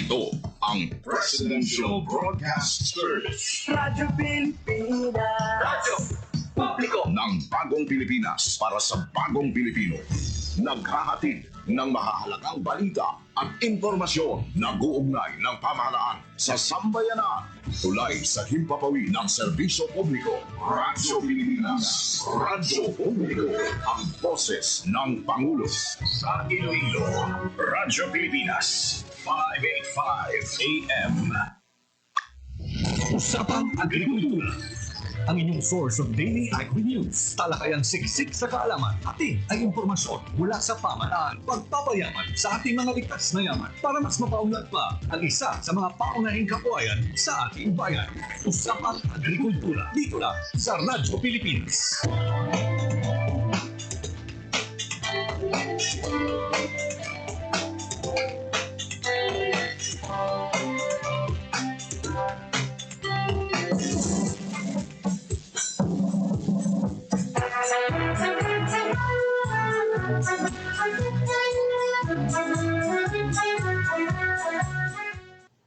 Ito ang Presidential Broadcast Service. Radyo Pilipinas. Radyo Publiko ng Bagong Pilipinas para sa Bagong Pilipino. Naghahatid ng mahahalagang balita at impormasyon na guugnay ng pamahalaan sa sambayanan. Tulay sa himpapawid ng serbisyo publiko. Radyo Pilipinas. Radyo Publiko. Ang boses ng Pangulo. Sa Iloilo. Radyo Pilipinas. 585 AM. Usapang Agrikultura. Ang inyong source of daily agri-news. Talakayang siksik sa kaalaman. Atin ay impormasyon mula sa pamahalaan. Pagpapayaman sa ating mga likas na yaman para mas mapaunlad pa ang isa sa mga paunahing kabuhayan sa ating bayan. Usapang Agrikultura. Dito lang sa Radyo Pilipinas.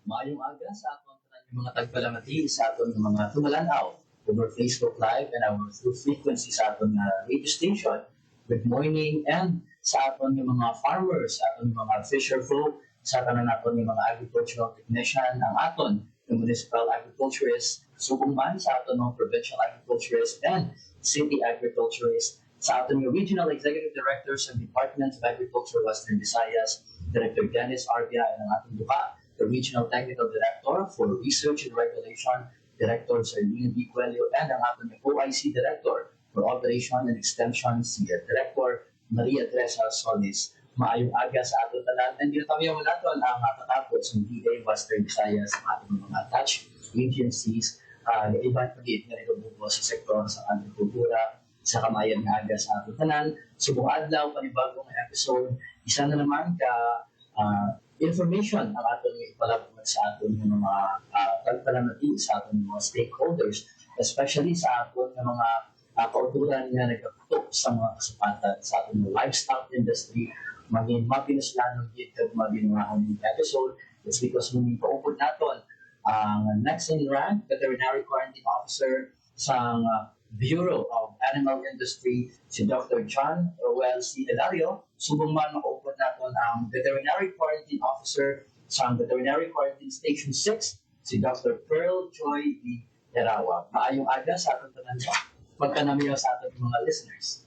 Maayong aga sa aton mga tagpalamati sa aton mga tumalanaw over Facebook Live and our through frequency sa aton radio station. Good morning and sa aton mga farmers, sa aton mga fisher folk, sa aton naton mga agricultural technician, ang aton municipal agriculturists, subong man sa aton mga provincial agriculturists and city agriculturists, sa aton regional executive directors and departments of agriculture Western Visayas, Director Dennis Arvia and ang ating duha, the Regional Technical Director for Research and Regulation, Director Serlene B. Cuello, and ang ating OIC Director for Operation and Extension, si Director Maria Teresa Solis. Maayong aga sa ating tanan. And ginatawag mo natin ang tatapos ng DA Western Visayas sa ating mga attached agencies, ibang pagit na nagbubuo sa sektor sa agrikultura, sa kamayan ng aga sa ating tanan. Subong adlaw, panibagong episode, isa na naman ka information ang ating ipalabot sa ating mga tagpalamati sa ating mga stakeholders, especially sa ating mga kauturan na nagkaputok sa mga kasapatan sa ating livestock industry, maging mapinuslanong dito maging mga episode. It's because muli paupod natin ang next in rank veterinary quarantine officer sa Bureau of Animal Industry, si Dr. John Roel C. Hilario. Subong man makaupod natin ang veterinary quarantine officer sa Veterinary Quarantine Station 6, si Dr. Pearl Joy D. Herawa. Maayong aga sa ating tanan mo. Magkanamiyo sa ating mga listeners.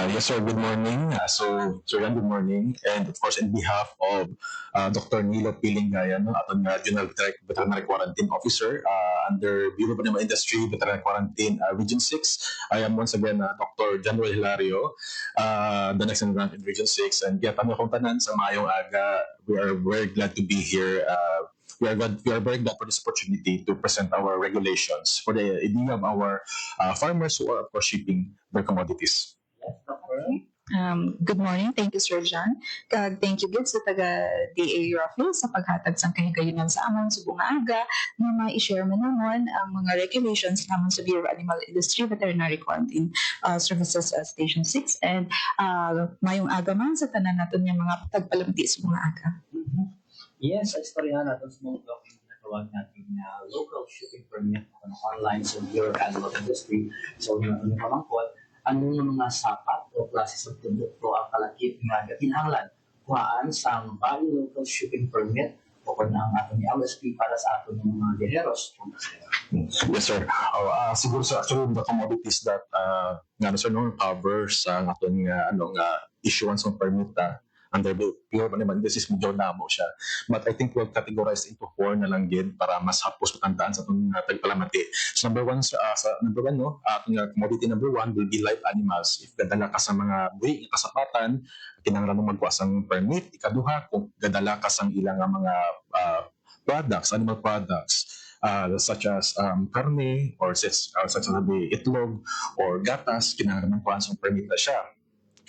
Yes, sir. Good morning. Sir Jan, good morning. And of course, in behalf of Dr. Nilo Pilingayan, atong Regional Veterinary Quarantine Officer under Bureau of Animal Industry, Veterinary Quarantine Region 6, I am once again Dr. General Hilario, the next in rank in Region 6. And kaya kami akong tanan sa maayong aga. We are very glad to be here. We are very glad for this opportunity to present our regulations for the idea of our farmers who are, of course, shipping their commodities. Good morning. Thank you, Sir John. Thank you, Gid, sa taga-DA Raffle sa paghatag sa kahigayonan sa amon subong aga na ma-share mo naman ang mga regulations naman sa Bureau of Animal Industry Veterinary Quarantine Services Station 6 and mayong aga man sa tanan natin yung mga tagpalamti subong aga. Yes, sa istorya natin sa mga document na tawag natin na local shipping permit online sa Bureau of Animal Industry. So, yung pamangkot, ano ng mga sapat o klase sa produkto ang kalakip nga kinahanglan kuhaan sa bali local shipping permit o kung ang ating LSP para sa ating mga generos. Yes, sir. Siguro sa actually the commodities that sir, covers ang ating issuance ng permit under the Bureau of Animal Industry, medyo namo siya. But I think we'll categorize into 4 na lang din para mas hapos matandaan sa itong tagpalamati. So number one, ating commodity number 1 will be live animals. If gadala ka sa mga buhi, kasapatan, kinahanglan mong magkuha sang permit. Ikaduha, kung gadala ka sang ilang mga products, animal products, such as karne or such as itlog or gatas, kinahanglan mong kuha sang permit na siya.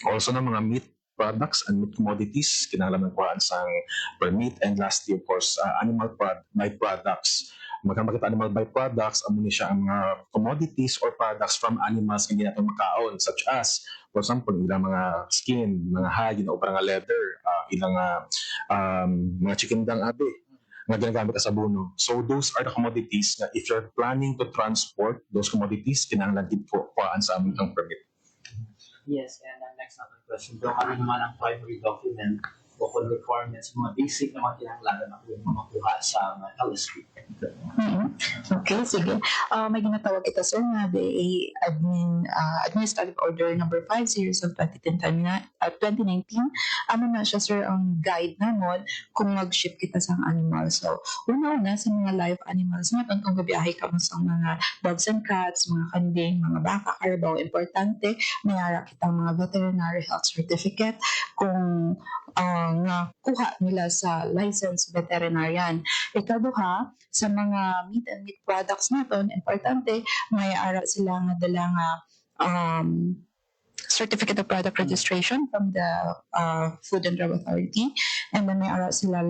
Also na mga meat products and meat commodities, kinahanglan kuhaan sang permit. And lastly, of course, animal byproducts. Magkita animal byproducts, amo ni siya ang mga commodities or products from animals na ginatong makaon, such as, for example, ilang mga skin, mga hide, o parang leather, ilang mga chicken dang abe, nga ginagamit as abono. So those are the commodities na if you're planning to transport those commodities, kinahanglan gid po kuhaan sa amin ang permit. Yes, and ang next natin question, Doc, ano naman ang primary document o kung requirements, mga basic na mga kinahanglan na makuha sa LSP? Okay, sige. May ginatawag ito, sir, na the Administrative Order number 5 series of 2019. Ano na siya, sir, ang guide namon kung mag-ship kita sa animal. So, una-una sa mga live animals natin, kung gabiyahe ka mo sa mga dogs and cats, mga kanding, mga baka, carabao, importante, mayara kitang mga veterinary health certificate kung nga kuha nila sa licensed veterinarian. Ikaduha, sa mga meat and meat products natin, importante, may ara sila nga dala nga Certificate of Product Registration from the Food and Drug Authority, and then may ara sila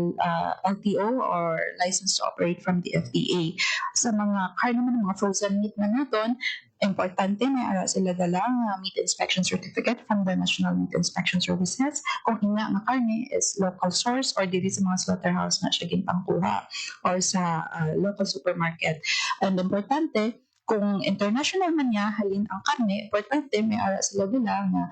LTO or License to Operate from the FDA. Sa mga karne naman, mga frozen meat na natin, importante may ara sila dala nga meat inspection certificate from the National Meat Inspection Services kung ina nga karne is local source or dili sa mga slaughterhouse na siya ginpangkuha or sa local supermarket. And importante, kung international man niya halin ang karne, importante may ara sila dala nga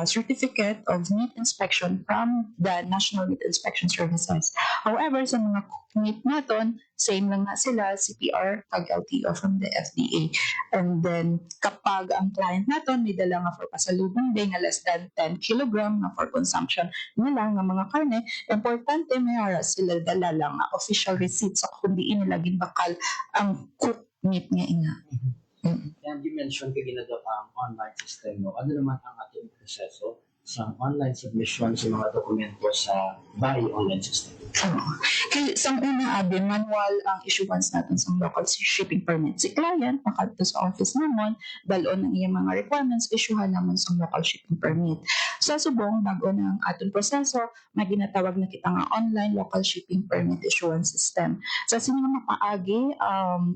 certificate of meat inspection from the National Meat Inspection Services. However, sa mga meat naton, same lang na sila, CPR, kag LTO from the FDA. And then, kapag ang client naton may dala nga for pasalubong day nga less than 10 kilogram nga for consumption nila nga mga karne, importante may ara sila dala lang nga official receipt sa kung diin nila ginbakal ang cook meat nga ina. And you mentioned kagina daw ang online system, no? Ano naman ang ating proseso sa online submission sa mga dokumento sa BAI online system? Kaya sa una, manual ang issuance natin sa local shipping permit. Si client, makadto sa office naman, dalon ang iyang mga requirements, issuehan naman sa local shipping permit. Sa subong, bago na ang ating proseso, may ginatawag na kita nga online local shipping permit issuance system. Sa sino mapaagi,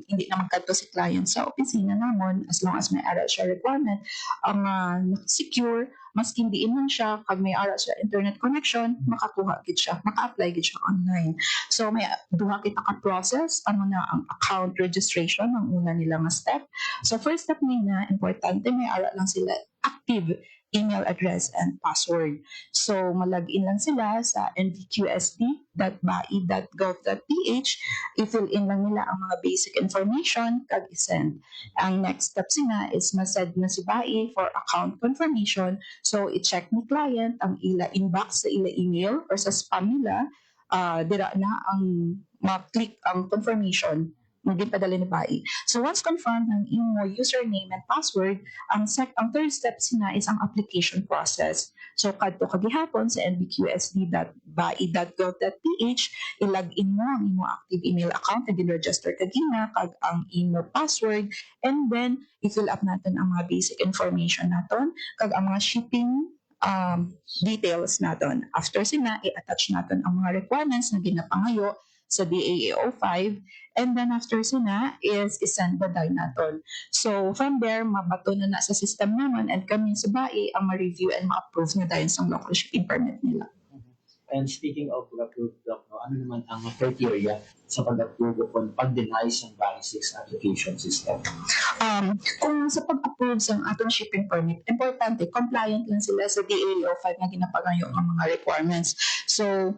hindi na magkadto si client sa opisina naman, as long as may ara siya requirement, ang secure, maski diin man siya, kag may ara siya internet connection, makakuha gid siya, maka-apply gid siya online. So may duha kita ka process, ano na ang account registration, ang una nila nga step. So first step nila, importante may ara lang sila active email address and password. So malagin lang sila sa nvqsd.bai.gov.ph, i-fill in lang nila ang mga basic information kag i-send. Ang next step sina is masend na si BAI for account confirmation. So i-check ni client ang ila inbox sa ila email or sa spam nila, dira na ang ma-click ang confirmation maging padala ni BAI. So once confirmed ng imo username and password, ang third step sina is ang application process. So kadto kagihapon sa nvqsd.bai.gov.ph, i-login mo ang imo active email account na gin-register kagina kag ang imo password, and then i-fill up natin ang mga basic information naton kag ang mga shipping details naton. After sina, i-attach natin ang mga requirements na ginapangayo sa DAA 05, and then after sina is isend the DAI naton. So from there, mabato na sa system naman and kami sa BAI ang ma-review and ma-approve na dahil sa local shipping permit nila. And speaking of approved, Doc, no, ano naman ang criteria sa pag-approve o pag-deny sa BAI 6 application system? Kung sa pag-approve sa atong shipping permit, importante, compliant lang sila sa DAA 05 na ginapagayo ang mga requirements. So,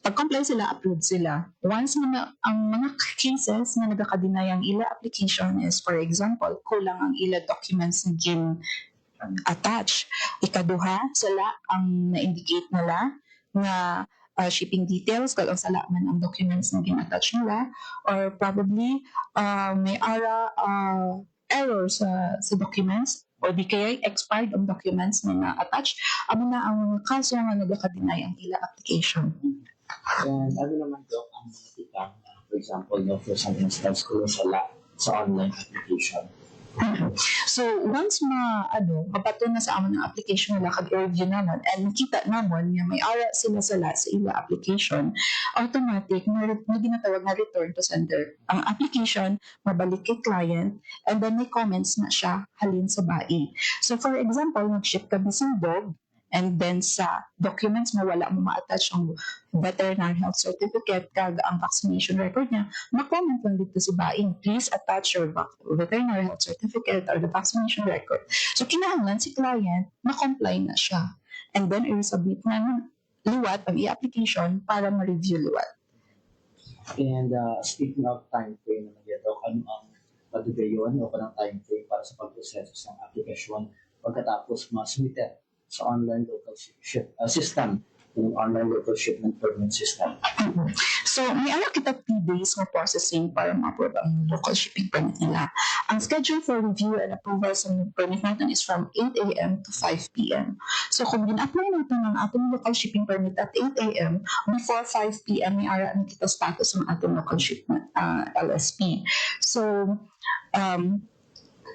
pag-comply sila, approved sila. Once na ang mga cases na nagaka-deny ang ila application is, for example, kulang ang ila documents na attach. Ikaduha, sila ang na-indicate nila na shipping details, kag ang sala man ang documents na attach nila, or probably may error sa documents, o di kaya expired ang documents na na-attach, amo na ang kaso nga nagaka-deny ang ila application. And ano naman, Doc, ang mga tikang, for example, no, for some instance, kung sala sa online application? So once mabato na sa amon ng application nila kag i-review naman and makita naman nga may ara sila sala sa ila application, automatic may ginatawag na return to sender. Ang application mabalik kay client, and then may comments na siya halin sa BAI. So for example, nag-ship ka bising dog, And then sa documents mo, wala mo ma-attach ang veterinary health certificate kag ang vaccination record niya, ma-comment lang dito si Baing, please attach your veterinary health certificate or the vaccination record. So kinahanglan si client, ma-comply na siya. And then i-submit na ng liwat ang i-application para ma-review liwat. And speaking of time frame naman dito, ano ang padugayon o kanang time frame para sa pag-proseso ng aplikasyon pagkatapos ma-submit sa online local system, yung online local shipment permit system? So, may ara kita 3 days na processing para ma-approve ang local shipping permit nila. Ang schedule for review and approval sa permit natin is from 8 a.m. to 5 p.m. So, kung gin-apply natin ang atong local shipping permit at 8 a.m., before 5 p.m., may ara na kita status ng atong local shipment LSP. So,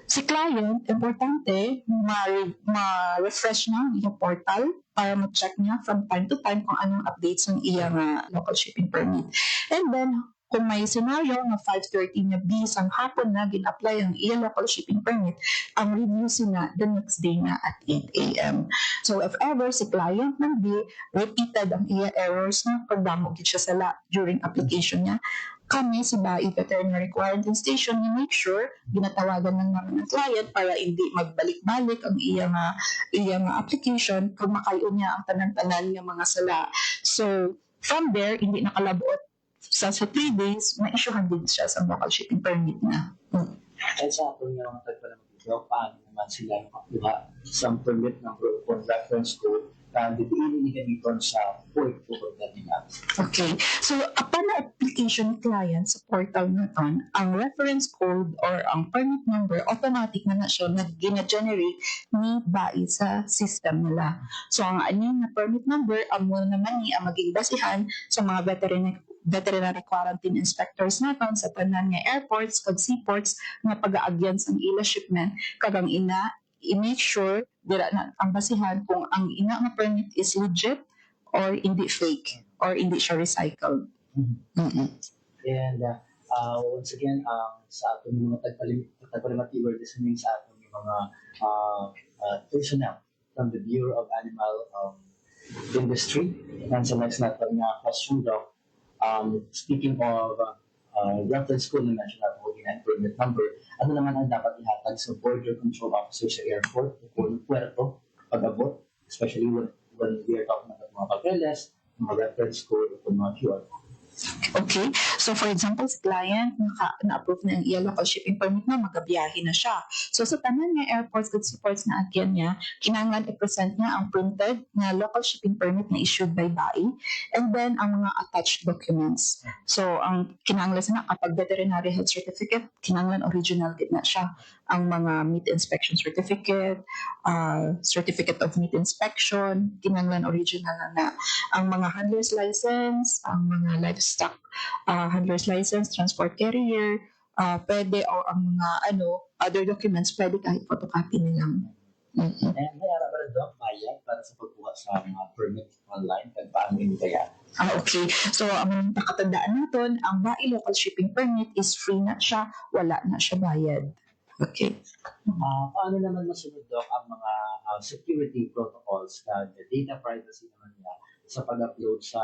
si client, importante, ma-refresh na yung portal para ma-check niya from time to time kung anong updates ng iyang local shipping permit. And then, kung may scenario na 5:30 niya bisang hapon na gin-apply ang iyang local shipping permit, ang review sina the next day na at 8 a.m. So if ever si client nang di repeated ang iyang errors na pagdamo gid siya sala during application niya, kami sa Bai Veterinary Quarantine Station, we make sure ginatawagan lang namin ng client para hindi magbalik-balik ang iyang application kung makayo niya ang tanan-tanan ng mga sala. So, from there, hindi nakalabot sa 3 days, ma-issuehan din siya sa local shipping permit na. At sa atin nga mga tagpalamatito, paano naman sila nakakuha sa permit number o reference code na didiinin ni gamiton sa port nila? Okay. So, upon na application ni client sa portal natin, ang reference code or ang permit number, automatic na siya na gina-generate ni Bai sa system nila. So, ang aning na permit number, ang muna naman ni ang maging basihan sa mga veterinary quarantine inspectors natin sa tanan nga airports kag seaports nga pag-aagyan sa ila shipment kag ang ina i-make sure dira na ang basihan kung ang ina nga permit is legit or hindi fake or hindi siya recycled. And once again, sa ating mga tagpalimati, we're listening sa ating mga personnel from the Bureau of Animal Industry. And sa next natin nga question daw, speaking of reference code na mention natin and permit number, ano naman ang dapat ihatag sa border control officer sa airport o puerto pag-abot, especially when we are talking about mga papeles, mga reference code o mga QR. Okay. So, for example, si client, na-approve na ang iya local shipping permit na, magabiyahe na siya. So, sa tanan nga airports at seaports na agyan niya, kinahanglan i-present niya ang printed na local shipping permit na issued by Bai, and then ang mga attached documents. So, ang kinahanglan na kapag veterinary health certificate, kinahanglan original gid na siya. Ang mga meat inspection certificate, certificate of meat inspection, kinahanglan original na. Ang mga handler's license, ang mga livestock handler's license, transport carrier, pwede, o ang mga other documents, pwede kahit photocopy nilang. And may ara ba rin doon bayad para sa pagkuha sa mga permit online kag paano yung bayad? Okay. So, ang pakatandaan natin, ang Bai local shipping permit is free na siya, wala na siya bayad. Okay. Paano naman masunod doon ang mga security protocols na data privacy naman nila sa pag-upload sa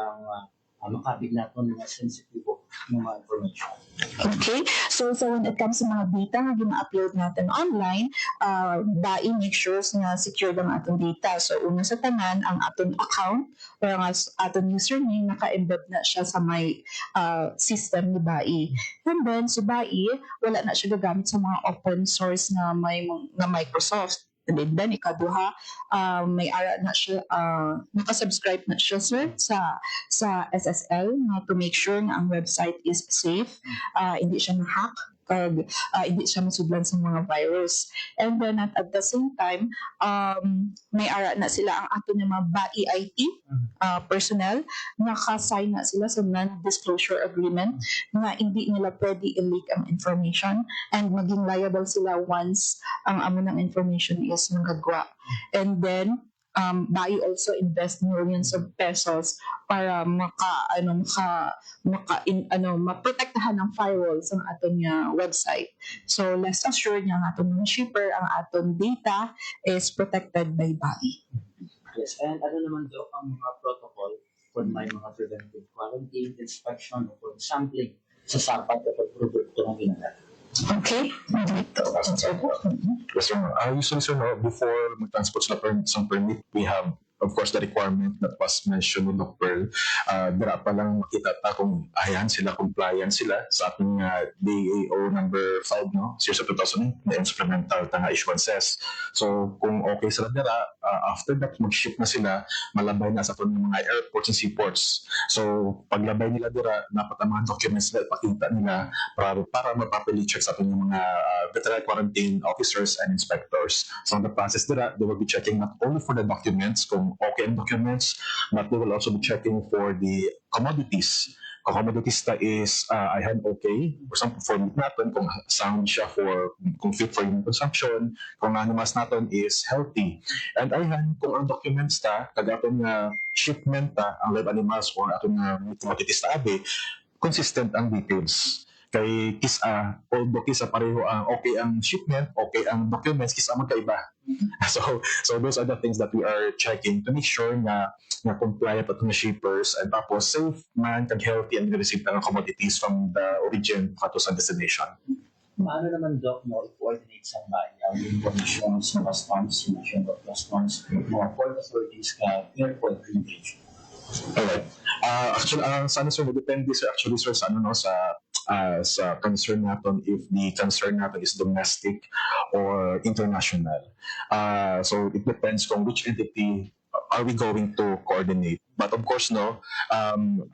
makabig natin mga sensitive mga information? Okay. So when it comes sa mga data na gina-upload natin online, Bai make sure na secure ang atong data. So una sa tanan, ang atong account or ang atong username naka-embed na siya sa may system ni Bai. And then si Bai, wala na siya gagamit sa mga open source na Microsoft. And then ikaduha, may ara na siya, nakasubscribe na siya, sir, sa SSL to make sure na ang website is safe, hindi siya na-hack, hindi siya masudlan sa mga virus. And then at the same time, may ara na sila ang ato ng mga Bai IT personnel, naka-sign na sila sa non-disclosure agreement na hindi nila pwede i-leak ang information and maging liable sila once ang amo ng information is magagwa. And then, Bai also invest millions of pesos para maprotektahan ng firewall sa aton nga website. So, rest assured nga aton mga shipper, ang aton data is protected by Bai. Yes, and ano naman daw ang mga protocol kung may mga preventive quarantine, inspection, o kung sampling sa sapat kapag produkto ng ginagawa. Okay? Yes, sir. Usually, sir, no, before mag-transport sa permit, we have, of course, the requirement that was mentioned with Dr. Pearl. Dira pa lang makita ta kung ayan sila, compliant sila sa ating DAO number 5, no? Series of 2008, the instrumental tanga issuances. So, kung okay sila dira, after that, mag-ship na sila, malabay na sa ating mga airports and seaports. So, paglabay nila dira, dapat ang mga documents na ipakita nila para mapapili check sa ating mga veterinary quarantine officers and inspectors. So, on the process dira, they will be checking not only for the documents, kung okay ang documents, but they will also be checking for the commodities. Kung commodities na is ayan okay, for example, for meat natin, kung sound siya kung fit for human consumption, kung animals natin is healthy. And ayan, kung ang documents ta, kagatong shipment ta, ang live animals or atong commodities ta abi, consistent ang details. Kay although kisa pareho ang okay ang shipment, okay ang documents, kisa magkaiba. So those are the things that we are checking to make sure na compliant at mga shippers and tapos safe man kag healthy and receive ng commodities from the origin kato sa destination. Paano naman, Doc, i-coordinate sa bayan ang information sa customs, national customs, mga port authorities ka airport linkage? Alright. Actually, sana sir, depende sir, actually sir, sa sa concern natin if the concern natin is domestic or international. So it depends kung which entity are we going to coordinate. But of course, no,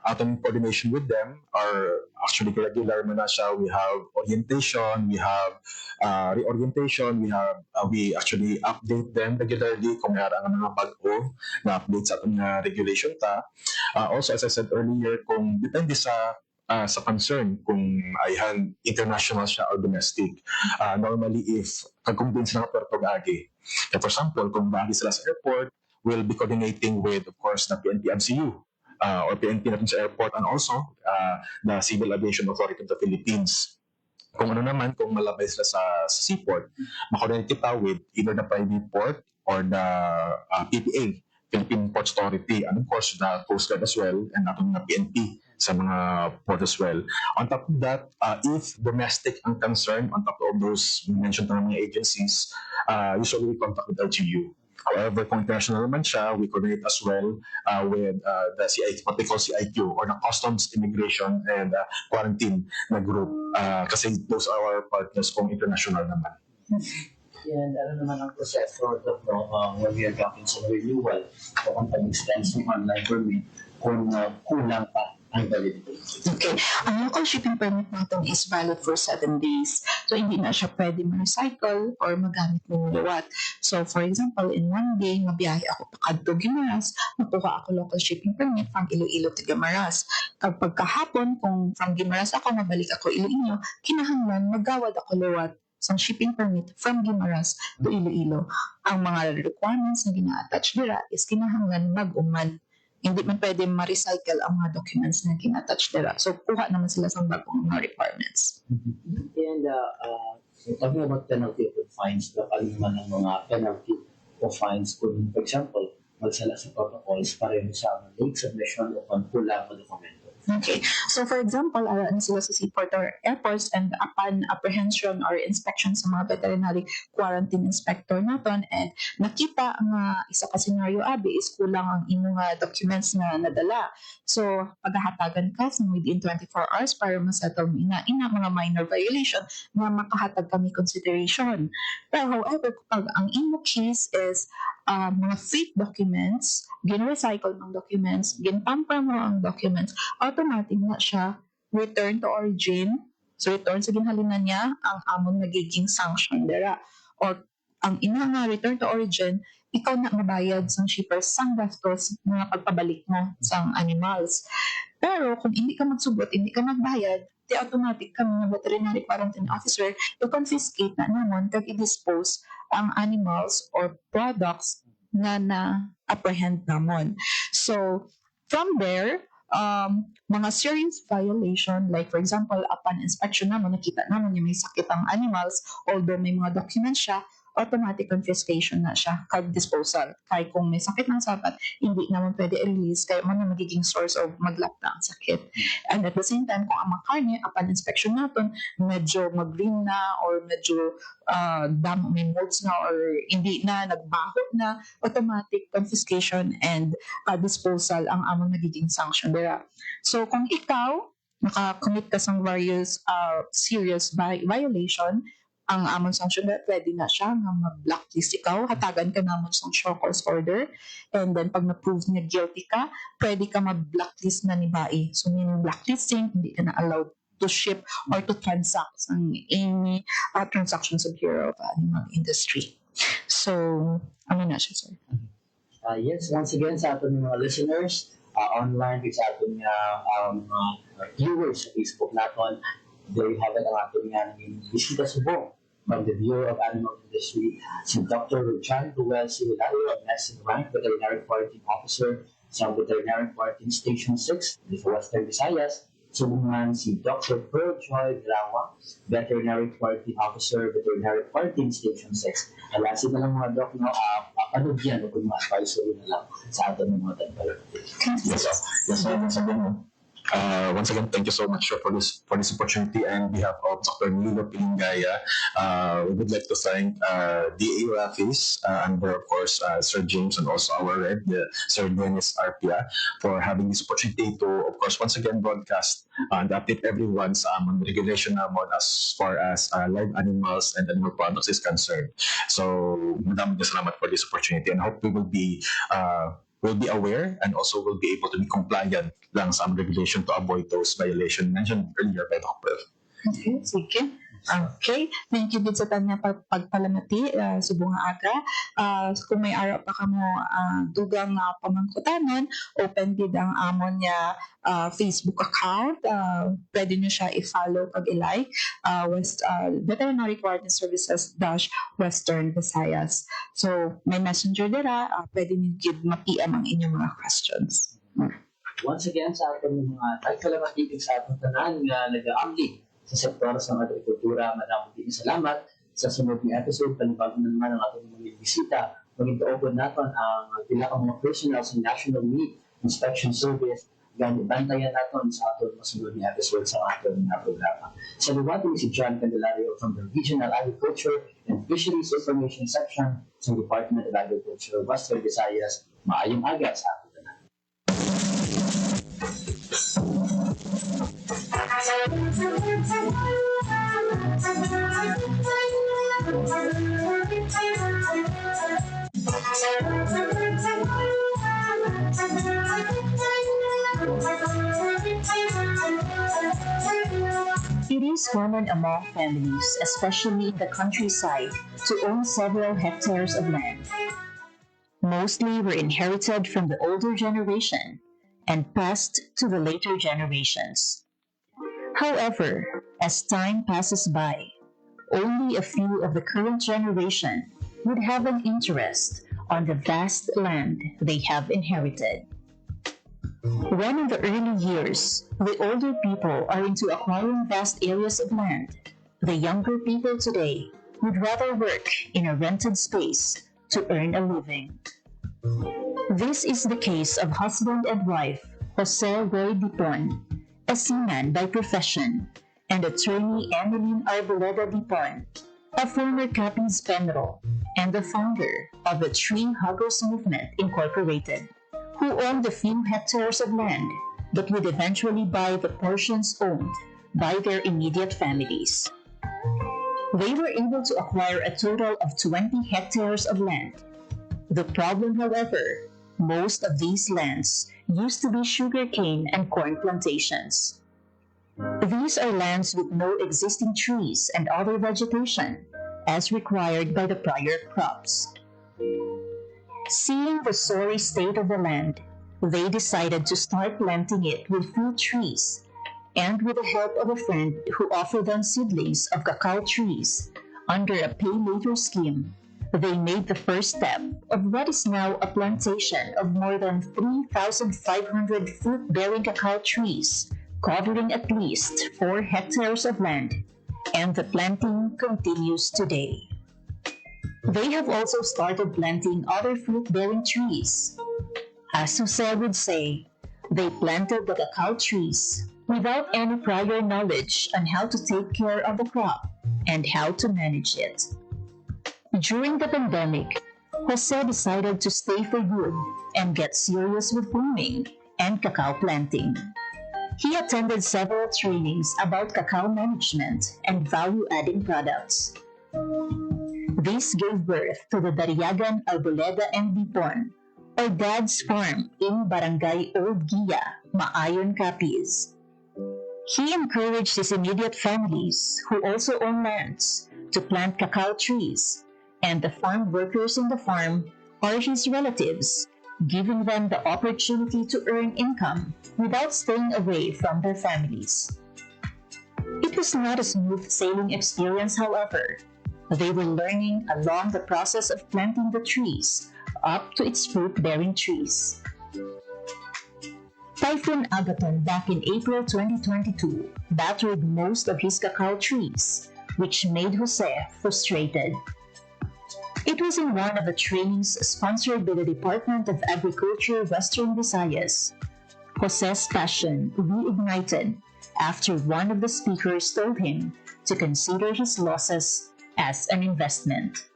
ating coordination with them are actually regular man na siya. We have orientation, we have reorientation, we actually update them regularly kung mayroon ang mga bago na update sa ating regulation ta. Also, as I said earlier, kung depende sa concern kung ayan international siya or domestic. Normally, if kag-convince na Puerto Agi, for example, kung baagi sila sa airport, we'll be coordinating with, of course, the PNP MCU or PNP natin sa airport and also the Civil Aviation Authority of the Philippines. Kung ano naman, kung malabay sila sa seaport, makoordinate kita with either the private port or the PPA, Philippine Ports Authority, and of course, the Coast Guard as well, and atong PNP sa mga port as well. On top of that, if domestic ang concern, on top of those mentioned na mga agencies, usually we contact with LGU. However, kung international naman siya, we coordinate as well with the CIQ, what they call CIQ, or the Customs, Immigration, and Quarantine na group. Kasi those are our partners kung international naman. And ano naman ang proseso when we are talking sa renewal o kung pag-extend ng online permit kung kulang pa ang validity. Okay. Ang local shipping permit natin is valid for 7 days. So, hindi na siya pwede ma-recycle or magamit ng luwat. So, for example, in 1 day, mabiyahe ako pa kadto Guimaras, makuha ako local shipping permit from Iloilo to Guimaras. Kapag kahapon, kung from Guimaras ako, mabalik ako Iloilo, kinahanglan, magawad ako luwat sa shipping permit from Guimaras to Iloilo. Ang mga requirements na gina-attach dira is kinahanglan mag-uman. Hindi man pwede ma-recycle ang mga documents na gina-attach dira. So, kuha naman sila sa bagong mga requirements. And talking about penalty of fines, kapag naman ang mga penalty o fines kung, for example, magsala sa protocols pareho sa late submission o kulang na dokumento. Okay. So, for example, ano sila sa seaport or airports and upon apprehension or inspection sa mga veterinary quarantine inspector naton and nakita ang isa ka scenario abi is kulang ang inyong documents na nadala. So, paghahatagan ka within 24 hours para masettle mo ina mga minor violation na makahatag kami consideration. Pero however, kapag ang imo case is mga fake documents, gin-recycle ng documents, gin-tamper mo ang documents, automatic na siya return to origin. So, return sa ginhalinan niya, ang amon nagiging sanction dira. Or, ang ina nga return to origin, ikaw na mabayad sa shippers sang gastos na pagpabalik mo sa animals. Pero, kung hindi ka magsugot, hindi ka magbayad, di automatic kami ng veterinary quarantine officer to confiscate na naman kag i-dispose ang animals or products na na-apprehend namon. So, from there, mga serious violation, like for example, upon inspection naman, nakita naman yung may sakit ang animals, although may mga documents siya, automatic confiscation na siya, kag disposal. Kaya kung may sakit ng sapat, hindi naman pwede i-release, kaya man na magiging source of maglapta ang sakit. And at the same time, kung ang mga karne, upon inspection natin, medyo mag-green na or medyo may molds na or hindi na, nagbaho na, automatic confiscation and disposal ang among nagiging sanction dira. So kung ikaw naka-commit ka sa various serious violation, ang amon sanction na pwede na siya nga mag-blacklist ikaw, hatagan ka namon sa show cause order, and then pag na-prove niya guilty ka, pwede ka mag-blacklist na ni Bai. So meaning blacklisting, hindi ka na allowed to ship or to transact ang any transaction sa Bureau of Animal Industry. So, ano na siya, sir? Yes, once again sa ating mga listeners, online sa ating viewers sa Facebook natin, there you have it ang ating naging bisita subong from the Bureau of Animal Industry, si Dr. John Ruel Hilario, Medicine Rank Veterinary Quarantine Officer sa Veterinary Quarantine Station 6 sa Western Visayas. Subungan si Dr. Pearl Joy Drawa, Veterinary Quarantine Officer, Veterinary Quarantine Station 6. Alasin na lang mga doc, no, ano diyan o kung mga advisory na lang sa atin ng mga tagpalamati. Yes, sir. Once again, thank you so much sir, for this opportunity. And on behalf of Dr. Nilo Pilingaya, we would like to thank DA Rafis, and of course Sir James, and also our Red, Sir Dennis Arpia, for having this opportunity to, of course, once again broadcast and update everyone sa among regulation naman as far as live animals and animal products is concerned. So, madaming salamat for this opportunity, and hope we will be aware and also will be able to be compliant lang sa regulation to avoid those violations mentioned earlier by Dr. Okay, sige. Okay, thank you din sa tanya pagpalamati subong nga aga. Kung may araw pa kamo dugang pamangkutanon, open gid ang amon niya Facebook account. Pwede niyo siya i-follow pag i-like Veterinary Quarantine Services Western Visayas. So may messenger dira, pwede niyo gid ma-PM ang inyong mga questions. Once again, sa ating mga tagpalamati sa ating tanan nga nag-aamli sa sektor sa agrikultura, maraming salamat. Sa sunod na episode, panibago na naman ang ating mga bisita. Maging-open natin ang pinaka mga personnel sa National Meat Inspection Service. Ganyan, bantayan natin sa ating masunod na episode sa ating programa. Sa luwating si John Candelario from the Regional Agriculture and Fisheries Information Section sa Department of Agriculture, Western Visayas. Maayong aga sa ating tanan. It is common among families, especially in the countryside, to own several hectares of land. Mostly were inherited from the older generation and passed to the later generations. However, as time passes by, only a few of the current generation would have an interest on the vast land they have inherited. When in the early years, the older people are into acquiring vast areas of land, the younger people today would rather work in a rented space to earn a living. This is the case of husband and wife Jose Roy Dipon, a seaman by profession, and attorney Emeline Arboleda Dipon, a former Captain's General and the founder of the Tree Huggers Movement Incorporated, who owned a few hectares of land but would eventually buy the portions owned by their immediate families. They were able to acquire a total of 20 hectares of land. The problem, however, most of these lands used to be sugarcane and corn plantations. These are lands with no existing trees and other vegetation, as required by the prior crops. Seeing the sorry state of the land, they decided to start planting it with fruit trees, and with the help of a friend who offered them seedlings of cacao trees under a pay-later scheme, they made the first step of what is now a plantation of more than 3,500 fruit-bearing cacao trees, covering at least 4 hectares of land, and the planting continues today. They have also started planting other fruit-bearing trees. As Jose would say, they planted the cacao trees without any prior knowledge on how to take care of the crop and how to manage it. During the pandemic, Jose decided to stay for good and get serious with farming and cacao planting. He attended several trainings about cacao management and value-adding products. This gave birth to the Dariagan Arboleda and Dipon, or Dad's Farm in Barangay Old Gia, Maayon, Capiz. He encouraged his immediate families, who also own lands, to plant cacao trees, and the farm workers in the farm are his relatives, giving them the opportunity to earn income without staying away from their families. It was not a smooth sailing experience, however. They were learning along the process of planting the trees up to its fruit-bearing trees. Typhoon Agaton back in April 2022 battered most of his cacao trees, which made Jose frustrated. It was in one of the trainings sponsored by the Department of Agriculture Western Visayas. Jose's passion reignited after one of the speakers told him to consider his losses as an investment.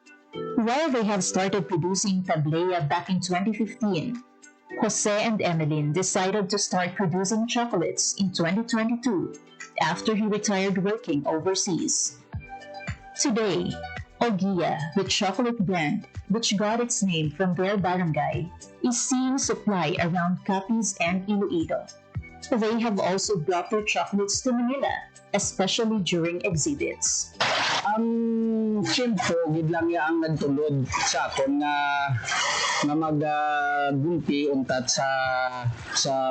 While they had started producing tablea back in 2015, Jose and Emeline decided to start producing chocolates in 2022 after he retired working overseas. Today, Ogia, the chocolate brand, which got its name from their barangay, is seeing supply around Capiz and Iloilo. They have also brought their chocolates to Manila, especially during exhibits. Ang shield ko, gid lang ya ang nagtulod sa akon nga maggulpi untat sa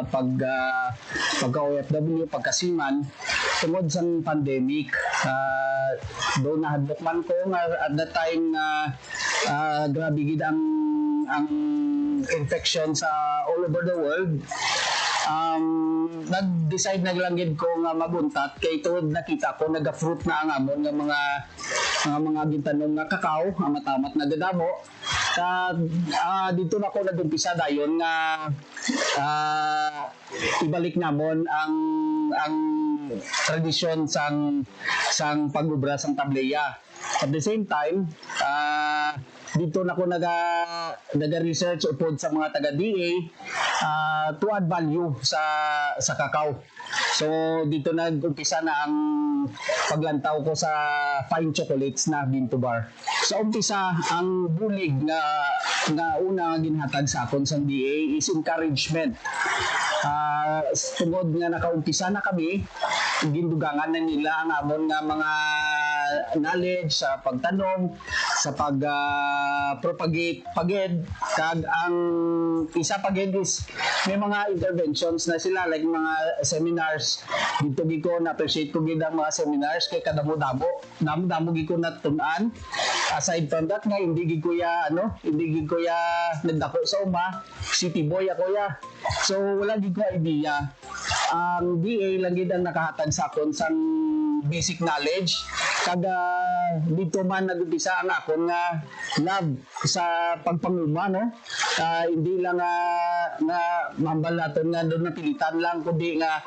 pagka-OFW, pagkasiman tungod sa pandemic. Doon nahadlok man ko nga at that time grabe gid ang infection sa all over the world. Nag-decide na lang gid ko nga mabuntat kay tuod nakita ko naga-fruit na ang amon nga mga gintanom nga kakao nga matamat na dadamo. Dito na ko nagumpisa dayon nga ibalik namon ang tradisyon sang pag-ubra sang tableya. At the same time, dito na ko naga-research upod sa mga taga-DA to add value sa kakao. So dito nag-umpisa na ang paglantaw ko sa fine chocolates na bean to bar. Sa umpisa, ang bulig na una ginhatag sa akon sa DA is encouragement. Tungod nga nakaumpisa na kami, gindugangan na nila ang amon nga mga knowledge sa pagtanom, sa pag-propagate paged, kag ang isa paged is may mga interventions na sila like mga seminars. Dito giko na appreciate ko gid ang mga seminars kay kadamo-damo gid ko natunan. Aside from that nga hindi gid ko ya nagdako sa uma, city boy ako ya. So wala gid ko idea. Ang DA lang gid ang nakahatag sa akon sang basic knowledge. Kada dito man nag-umpisa ang akon nga love sa pagpanguma, no? Hindi lang nga mambal natin nga doon napilitan lang, kundi nga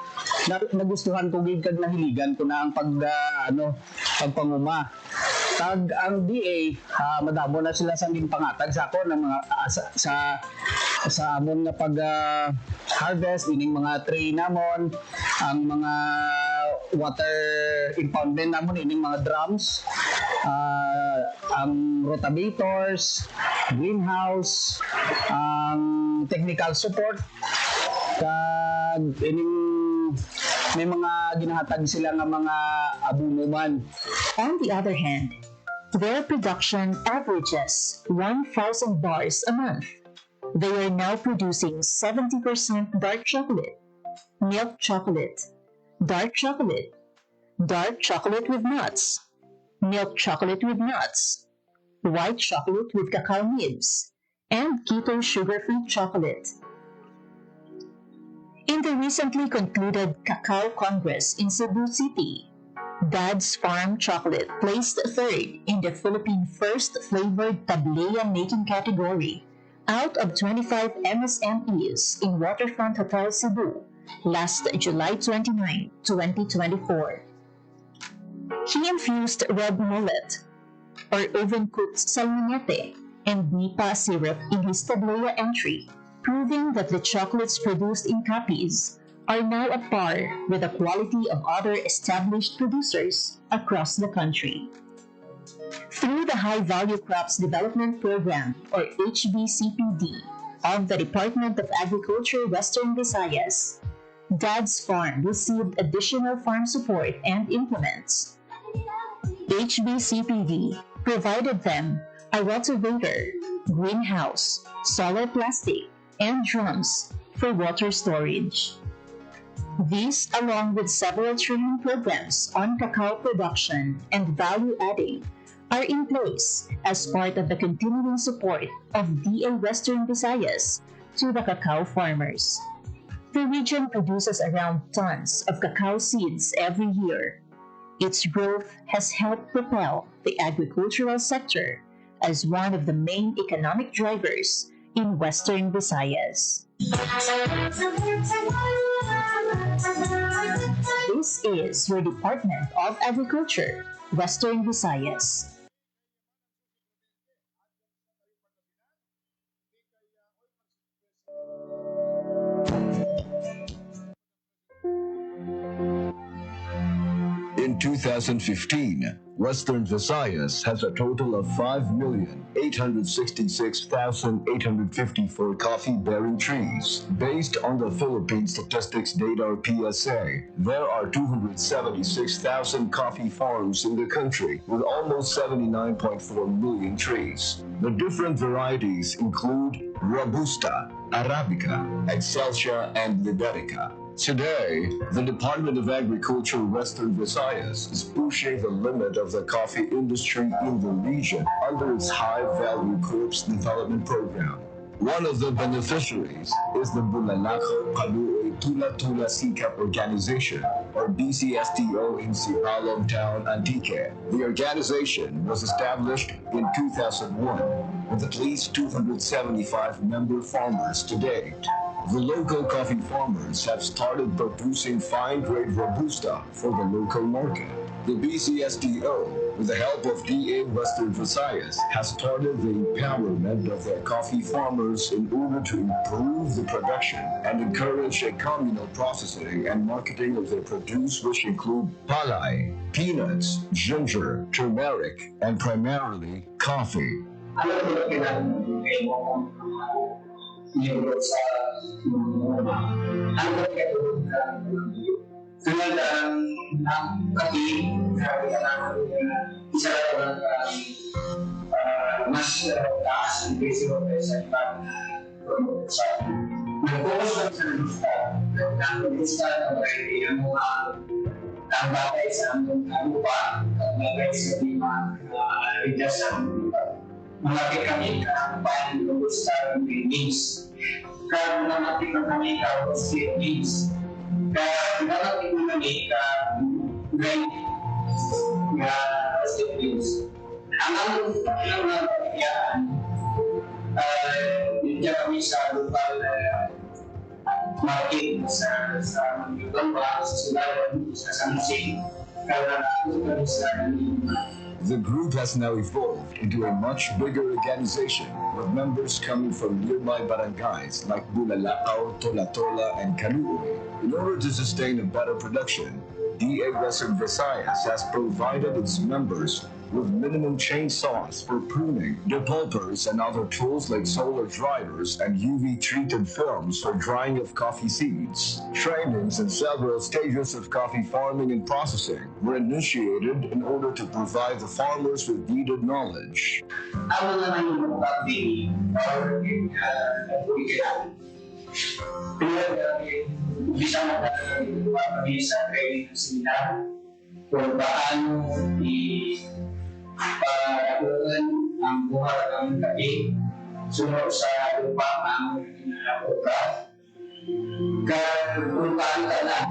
nagustuhan ko gid kag nahiligan ko na ang pagpanguma. Tag ang DA, madamo na sila sang ginpangatag sa ako ng mga sa amon nga pag harvest ining mga tray namon, ang mga water impoundment namon ining mga drums, ang rotavators, greenhouse, ang technical support, kag ining may mga ginahatag sila nga mga abuno man. On the other hand, their production averages 1,000 bars a month. They are now producing 70% dark chocolate, milk chocolate, dark chocolate with nuts, milk chocolate with nuts, white chocolate with cacao nibs, and keto sugar-free chocolate. In the recently concluded Cacao Congress in Cebu City, Dad's Farm Chocolate placed third in the Philippine First Flavored Tablea Making category out of 25 MSMEs in Waterfront Hotel Cebu last July 29, 2024. He infused red mullet, or oven-cooked salmonete, and nipa syrup in his Tablea entry, proving that the chocolates produced in Capiz are now at par with the quality of other established producers across the country. Through the High Value Crops Development Program, or HVCPD, of the Department of Agriculture Western Visayas, Dad's Farm received additional farm support and implements. HVCPD provided them a rotavator, greenhouse, solar plastic, and drums for water storage. These, along with several training programs on cacao production and value adding, are in place as part of the continuing support of DA Western Visayas to the cacao farmers. The region produces around tons of cacao seeds every year. Its growth has helped propel the agricultural sector as one of the main economic drivers in Western Visayas. This is your Department of Agriculture, Western Visayas. In 2015, Western Visayas has a total of 5,866,854 coffee-bearing trees. Based on the Philippine Statistics Data or PSA, there are 276,000 coffee farms in the country with almost 79.4 million trees. The different varieties include Robusta, Arabica, Excelsia, and Liberica. Today, the Department of Agriculture Western Visayas is pushing the limit of the coffee industry in the region under its High Value Crops Development Program. One of the beneficiaries is the Bulalakaw Kaluoy Tula-Tula Sikap Organization, or BCSTO in Sipalong Town, Antique. The organization was established in 2001 with at least 275 member farmers to date. The local coffee farmers have started producing fine-grade Robusta for the local market. The BCSTO, with the help of DA Western Visayas, has started the empowerment of their coffee farmers in order to improve the production and encourage a communal processing and marketing of their produce, which include palay, peanuts, ginger, turmeric, and primarily coffee. Tulad ng kape, isa lang mas taas ang presyo sa ibang produto. Nag-focus lang sa lista. Ang lista ng variety ng mga ang bagay sa among lupa at bagay sa lima ligas ng malaki kami ka ang robusta ng beans. Kaya malaki kami ka roasted beans. Kaya malaki kami ka grain na roasted beans. Ang among pagkakayaan hindi kami sa local market sa Magdamba, sa Sulayan, sa San Jose. Kaya kami sa The group has now evolved into a much bigger organization with members coming from nearby barangays like Bulalakaw, Tola-Tola, and Kaluoy. In order to sustain a better production, DA Western Visayas has provided its members with minimum chainsaws for pruning, depulpers, and other tools like solar dryers and UV-treated films for drying of coffee seeds. Trainings in several stages of coffee farming and processing were initiated in order to provide the farmers with needed knowledge. Ano naman yung pag-ibig or pag-ibig bisa kami sa training ng seminar kung paano ipagawa ang buhat ng kape sunod sa lupa ang nalakutan. Kung paano na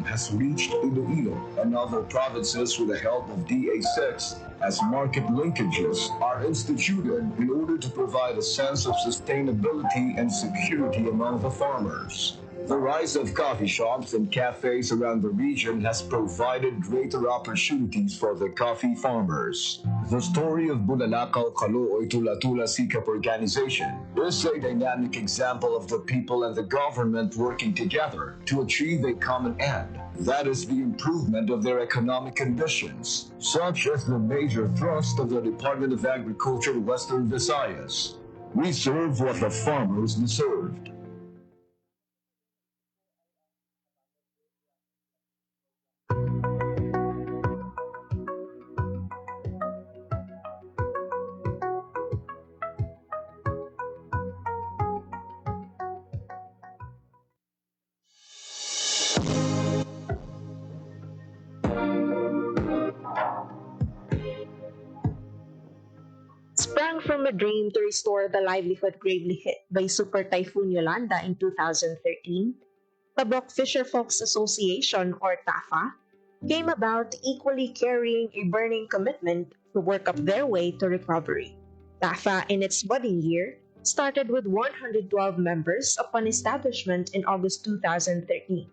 program has reached Iloilo and other provinces with the help of DA6 as market linkages are instituted in order to provide a sense of sustainability and security among the farmers. The rise of coffee shops and cafes around the region has provided greater opportunities for the coffee farmers. The story of Bulalakaw Kalooy Tula-Tula Sikap Organization is a dynamic example of the people and the government working together to achieve a common end. That is the improvement of their economic conditions, such as the major thrust of the Department of Agriculture Western Visayas. We serve what the farmers deserved. Sprang from a dream to restore the livelihood gravely hit by Super Typhoon Yolanda in 2013, Tabok Fisherfolks Association, or TAFA, came about equally carrying a burning commitment to work up their way to recovery. TAFA, in its budding year, started with 112 members upon establishment in August 2013.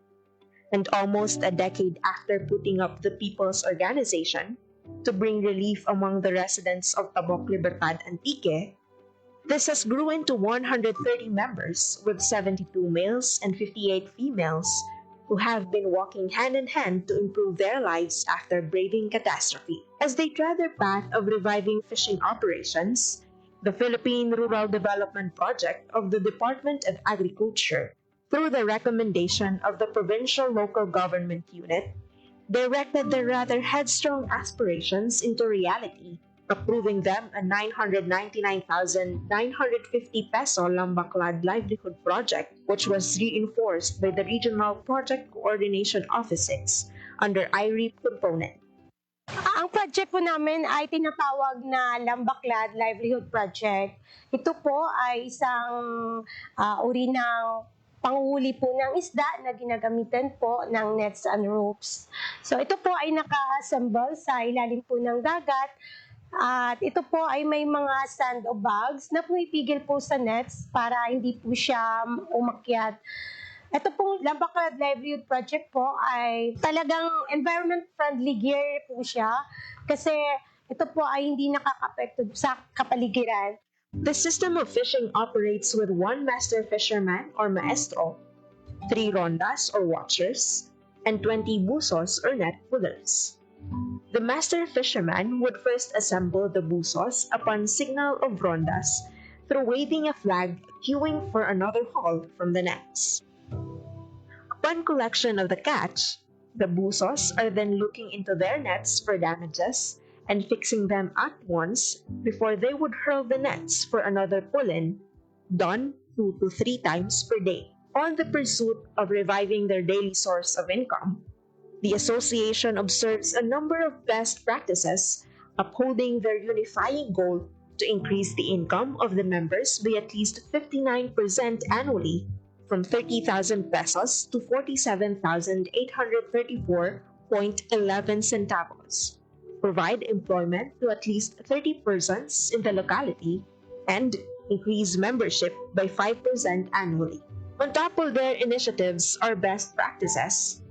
And almost a decade after putting up the People's Organization, to bring relief among the residents of Tabok, Libertad, Antique, this has grew into 130 members with 72 males and 58 females who have been walking hand in hand to improve their lives after braving catastrophe. As they tread their path of reviving fishing operations, the Philippine Rural Development Project of the Department of Agriculture, through the recommendation of the Provincial Local Government Unit, directed their rather headstrong aspirations into reality, approving them a 999,950 peso Lambaklad livelihood project, which was reinforced by the Regional Project Coordination Offices under IREP component. Ang project po namin ay tinatawag na Lambaklad Livelihood Project. Ito po ay isang uri ng panguhuli po ng isda na ginagamitan po ng nets and ropes. So ito po ay naka-assemble sa ilalim po ng dagat at ito po ay may mga sand o bags na pumipigil po sa nets para hindi po siya umakyat. Ito pong Lambaklad Livelihood Project po ay talagang environment-friendly gear po siya kasi ito po ay hindi nakaka-apekto sa kapaligiran. The system of fishing operates with one master fisherman or maestro, 3 rondas or watchers, and 20 busos or net pullers. The master fisherman would first assemble the busos upon signal of rondas through waving a flag queuing for another haul from the nets. Upon collection of the catch, the busos are then looking into their nets for damages and fixing them at once before they would hurl the nets for another pull-in, done 2 to 3 times per day. On the pursuit of reviving their daily source of income, the association observes a number of best practices, upholding their unifying goal to increase the income of the members by at least 59% annually, from 30,000 pesos to 47,834.11 centavos. Provide employment to at least 30 persons in the locality, and increase membership by 5% annually. On top of their initiatives or best practices,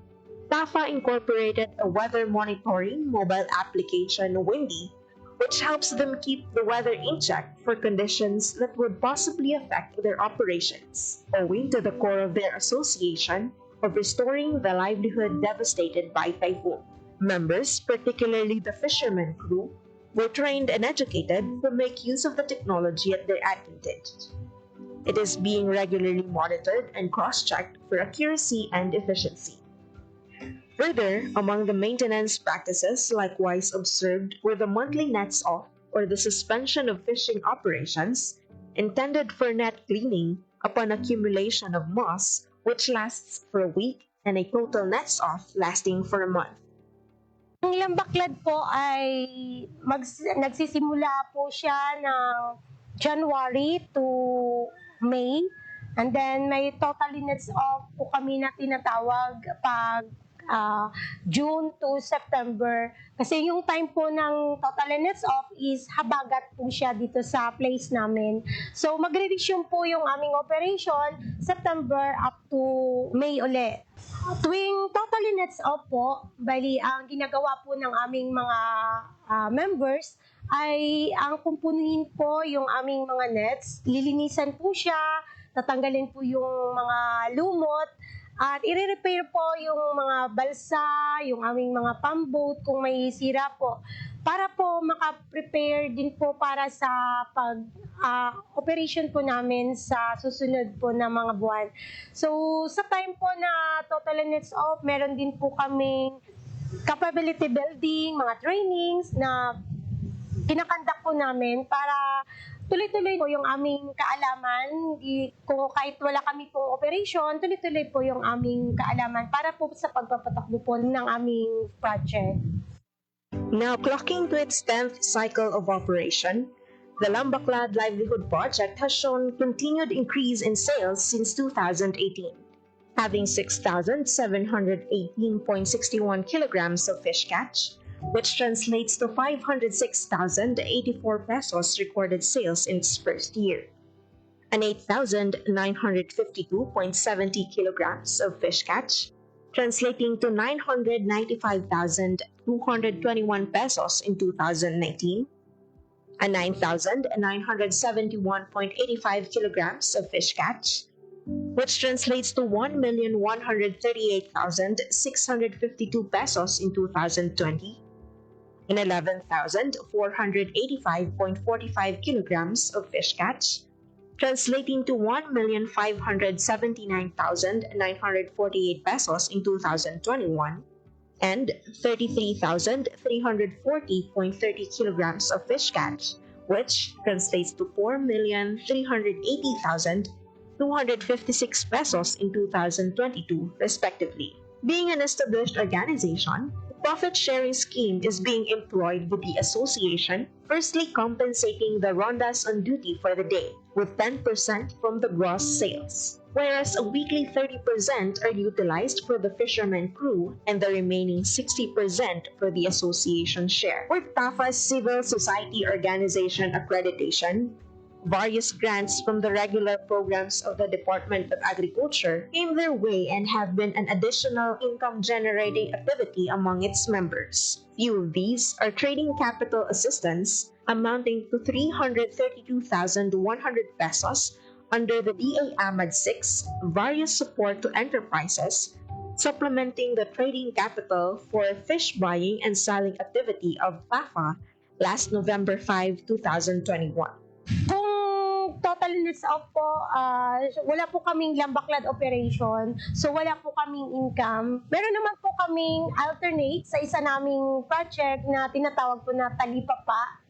TAFA incorporated a weather monitoring mobile application, Windy, which helps them keep the weather in check for conditions that would possibly affect their operations, owing to the core of their association of restoring the livelihood devastated by typhoon. Members, particularly the fishermen crew, were trained and educated to make use of the technology at their advantage. It is being regularly monitored and cross-checked for accuracy and efficiency. Further, among the maintenance practices likewise observed were the monthly nets off or the suspension of fishing operations intended for net cleaning upon accumulation of moss, which lasts for a week, and a total nets off lasting for a month. Ang lambaklad po ay nagsisimula po siya ng January to May. And then may total nets off po kami na tinatawag pag June to September. Kasi yung time po ng total nets off is habagat po siya dito sa place namin. So magre-resume po yung aming operation September up to May uli. Tuwing totally nets off po, bali ang ginagawa po ng aming mga members ay ang kumpunin po yung aming mga nets, lilinisan po siya, tatanggalin po yung mga lumot, at i-repair po yung mga balsa, yung aming mga pump boat kung may sira po, para po maka-prepare din po para sa operation po namin sa susunod po na mga buwan. So, sa time po na total nets off, meron din po kaming capability building, mga trainings na kinakandak po namin para tuloy-tuloy po yung aming kaalaman. Kung kahit wala kami pong operation, tuloy-tuloy po yung aming kaalaman para po sa pagpapatakbo po ng aming project. Now clocking to its 10th cycle of operation, the Lambaklad Livelihood Project has shown continued increase in sales since 2018, having 6,718.61 kilograms of fish catch, which translates to 506,084 pesos recorded sales in its first year, and 8,952.70 kilograms of fish catch, translating to 995,221 pesos in 2019, and 9,971.85 kilograms of fish catch, which translates to 1,138,652 pesos in 2020, and 11,485.45 kilograms of fish catch, translating to 1,579,948 pesos in 2021, and 33,340.30 kilograms of fish catch, which translates to 4,380,256 pesos in 2022, respectively. Being an established organization, the profit-sharing scheme is being employed with the association, firstly compensating the rondas on duty for the day, with 10% from the gross sales, whereas a weekly 30% are utilized for the fisherman crew and the remaining 60% for the association share. With TAFA's civil society organization accreditation, various grants from the regular programs of the Department of Agriculture came their way and have been an additional income-generating activity among its members. Few of these are trading capital assistance amounting to 332,100 pesos under the DA AMAD 6, various support to enterprises, supplementing the trading capital for fish buying and selling activity of TAFA last November 5, 2021. Kung total nets off po, wala po kaming lambaklad operation, so wala po kaming income. Meron naman po kaming alternate sa isa naming project na tinatawag po na Talipapa.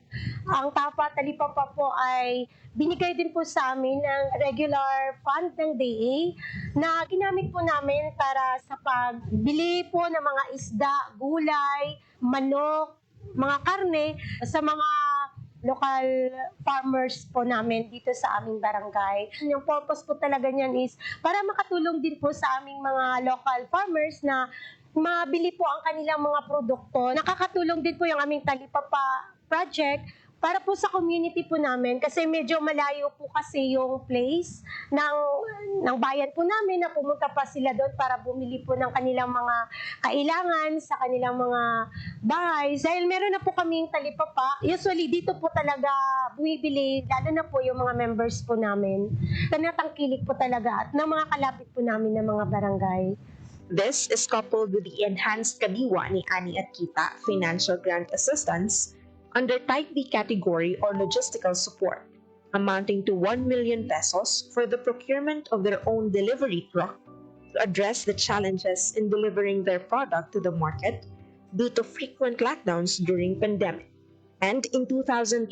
Ang TAFA Talipapa po ay binigay din po sa amin ng regular fund ng DA na ginamit po namin para sa pagbili po ng mga isda, gulay, manok, mga karne sa mga local farmers po namin dito sa aming barangay. Yung purpose po talaga niyan is para makatulong din po sa aming mga local farmers na mabili po ang kanilang mga produkto. Nakakatulong din po yung aming Talipapa project para po sa community po namin kasi medyo malayo po kasi yung place ng bayan po namin na pumunta pa sila doon para bumili po ng kanilang mga kailangan sa kanilang mga bahay. Dahil meron na po kaming talipapa, usually dito po talaga bumibili, lalo na po yung mga members po namin. Tanatangkilik po talaga at ng mga kalapit po namin ng mga barangay. This is coupled with the enhanced kadiwa ni Ani at Kita financial grant assistance under Type B category or logistical support, amounting to 1 million pesos for the procurement of their own delivery truck to address the challenges in delivering their product to the market due to frequent lockdowns during pandemic. And in 2023,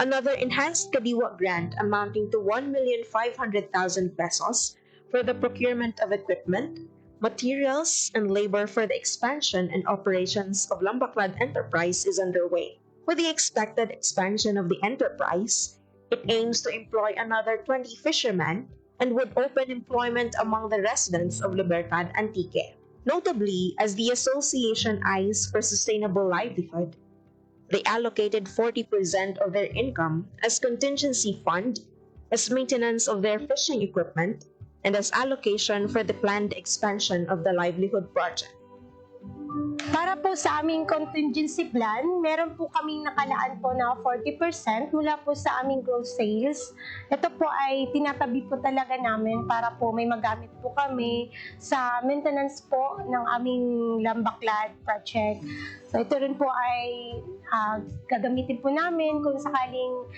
another enhanced Kadiwa grant amounting to 1,500,000 pesos for the procurement of equipment, materials, and labor for the expansion and operations of Lambaclad Enterprise is underway. With the expected expansion of the enterprise, it aims to employ another 20 fishermen and would open employment among the residents of Libertad Antique. Notably, as the association eyes for sustainable livelihood, they allocated 40% of their income as contingency fund, as maintenance of their fishing equipment, and as allocation for the planned expansion of the livelihood project. Para po sa aming contingency plan, meron po kaming nakalaan po na 40% mula po sa aming gross sales. Ito po ay tinatabi po talaga namin para po may magamit po kami sa maintenance po ng aming Lambaclad project. So ito rin po ay gagamitin po namin kung sakaling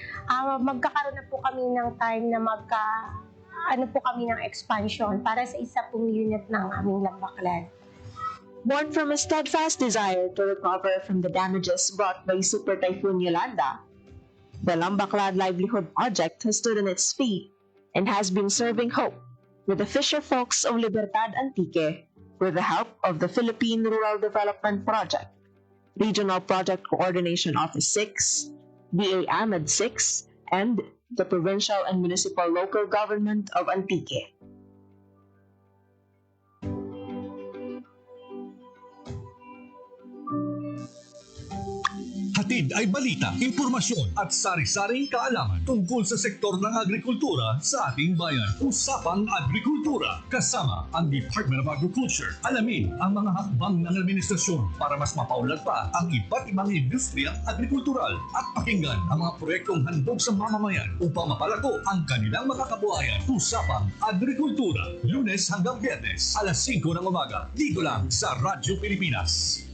magkakaroon na po kami ng time na po kami ng expansion para sa isa pong unit ng aming Lambaclad. Born from a steadfast desire to recover from the damages brought by Super Typhoon Yolanda, the Lambaclad Livelihood Project has stood on its feet and has been serving hope with the fisher folks of Libertad Antique with the help of the Philippine Rural Development Project, Regional Project Coordination Office 6, DA AMED 6, and the provincial and municipal local government of Antique. Hatid ay balita, impormasyon at sari-saring kaalaman tungkol sa sektor ng agrikultura sa ating bayan. Usapang Agrikultura kasama ang Department of Agriculture. Alamin ang mga hakbang ng administrasyon para mas mapaunlad pa ang iba't ibang industriyang agrikultural at pakinggan ang mga proyektong handog sa mamamayan upang mapalako ang kanilang makakabuhayan. Usapang Agrikultura, Lunes hanggang Biyernes, alas 5 ng umaga, dito lang sa Radyo Pilipinas.